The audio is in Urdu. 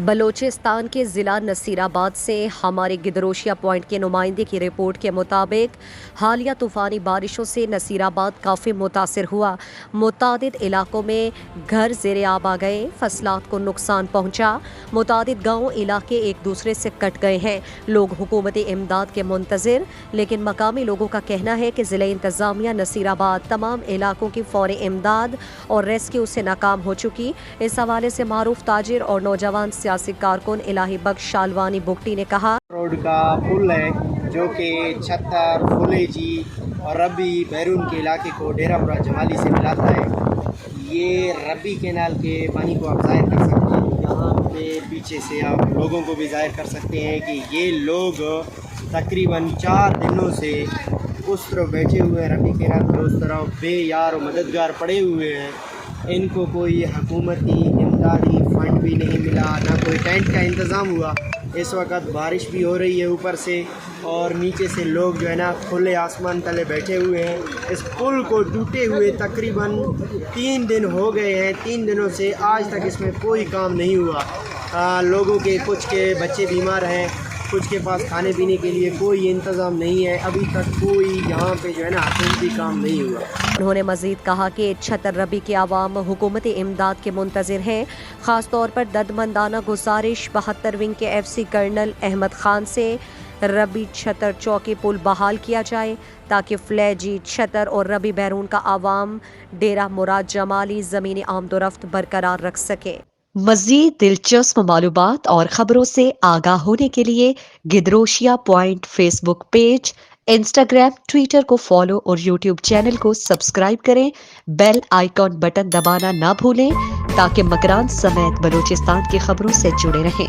بلوچستان کے ضلع نصیر آباد سے ہمارے گدروشیا پوائنٹ کے نمائندے کی رپورٹ کے مطابق حالیہ طوفانی بارشوں سے نصیر آباد کافی متاثر ہوا۔ متعدد علاقوں میں گھر زیر آب آ گئے، فصلات کو نقصان پہنچا۔ متعدد گاؤں علاقے ایک دوسرے سے کٹ گئے ہیں۔ لوگ حکومتی امداد کے منتظر، لیکن مقامی لوگوں کا کہنا ہے کہ ضلع انتظامیہ نصیر آباد تمام علاقوں کی فوری امداد اور ریسکیو سے ناکام ہو چکی۔ اس حوالے سے معروف تاجر اور نوجوان سیاسی کارکن الہی بخش شالوانی بگٹی نے کہا، روڈ کا پل ہے جو کہ چھتر، پھولے جی اور ربی بیرون کے علاقے کو ڈیرہ پورہ جمالی سے ملاتا ہے۔ یہ ربی کینال کے پانی کو آپ ظاہر کر سکتے ہیں، یہاں پہ پیچھے سے آپ لوگوں کو بھی ظاہر کر سکتے ہیں کہ یہ لوگ تقریباً 4 دنوں سے اس طرف بیٹھے ہوئے ہیں، ربی کینال کے اس طرف بے یار و مددگار پڑے ہوئے ہیں۔ ان کو کوئی حکومتی امدادی فنڈ بھی نہیں ملا، نہ کوئی ٹینٹ کا انتظام ہوا۔ اس وقت بارش بھی ہو رہی ہے اوپر سے، اور نیچے سے لوگ جو ہے نا کھلے آسمان تلے بیٹھے ہوئے ہیں۔ اس پل کو ٹوٹے ہوئے تقریباً 3 دن ہو گئے ہیں۔ 3 دنوں سے آج تک اس میں کوئی کام نہیں ہوا۔ لوگوں کے کچھ کے بچے بیمار ہیں، کچھ کے پاس کھانے پینے کے لیے کوئی انتظام نہیں ہے۔ ابھی تک کوئی یہاں پہ جو ہے نا حکومتی کام نہیں ہوا۔ انہوں نے مزید کہا کہ چھتر ربی کے عوام حکومتی امداد کے منتظر ہیں۔ خاص طور پر ددمندانہ گزارش 72 ونگ کے F C colonel Ahmed Khan سے ربی چھتر چوکی پل بحال کیا جائے تاکہ فلیجی چھتر اور ربی بیرون کا عوام ڈیرہ مراد جمالی زمینی آمد و رفت برقرار رکھ سکے۔ مزید دلچسپ معلومات اور خبروں سے آگاہ ہونے کے لیے Gedrosia point Facebook page, Instagram, Twitter کو فالو اور یوٹیوب چینل کو سبسکرائب کریں۔ بیل آئیکن بٹن دبانا نہ بھولیں تاکہ مکران سمیت بلوچستان کی خبروں سے جڑے رہیں۔